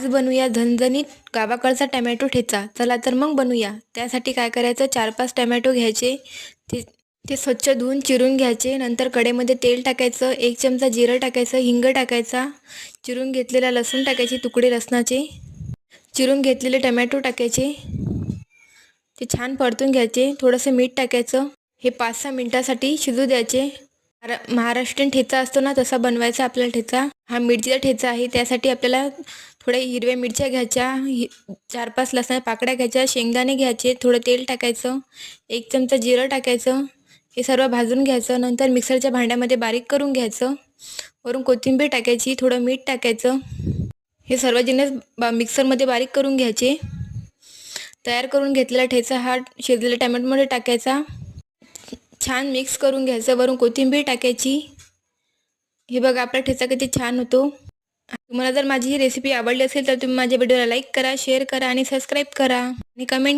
बनवूया झणझणीत गावाकडचा टमॅटो ठेचा. चला तर मग बनवूया. त्यासाठी काय करायचं, 4-5 टमॅटो घ्यायचे. ते ते स्वच्छ धुवून चिरून घ्यायचे. नंतर कढईमध्ये तेल टाकायचं, 1 चमचा जिरं टाकायचं, हिंग टाकायचा, चिरून घेतलेला लसूण टाकायचे, तुकडे लसणाचे, चिरून घेतलेले टमॅटो टाकायचे. ते छान परतून घ्यायचे. थोडंसं मीठ टाकायचं. हे 5-6 मिनटासाठी शिजू द्यायचे. महाराष्ट्रीयन ठेचा असतो ना, तसा बनवायचा आपल्याला ठेचा. हा मिरचीचा ठेचा आहे. त्यासाठी आपल्याला थोड्या हिरव्या मिरच्या घ्यायच्या, 4-5 लसणाच्या पाकळ्या घ्यायच्या, शेंगदाणे घ्यायचे, थोडं तेल टाकायचं, 1 चमचा जिरं टाकायचं. हे सर्व भाजून घ्यायचं. नंतर मिक्सरच्या भांड्यामध्ये बारीक करून घ्यायचं. वरून कोथिंबीर टाकायची, थोडं मीठ टाकायचं. हे सर्व जिन्नस मिक्सरमध्ये बारीक करून घ्यायचे. तयार करून घेतलेला ठेचा हा शिजलेल्या टमॅटोमध्ये टाकायचा. छान मिक्स करून घ्यायचं. वरून कोथिंबीर टाकायची. हे बघा आपला ठेचा किती छान होतो. तुम्हाला जर माझी ही रेसिपी आवडली असेल तर तुम्ही माझ्या व्हिडिओला लाईक करा, शेअर करा आणि सबस्क्राईब करा आणि कमेंट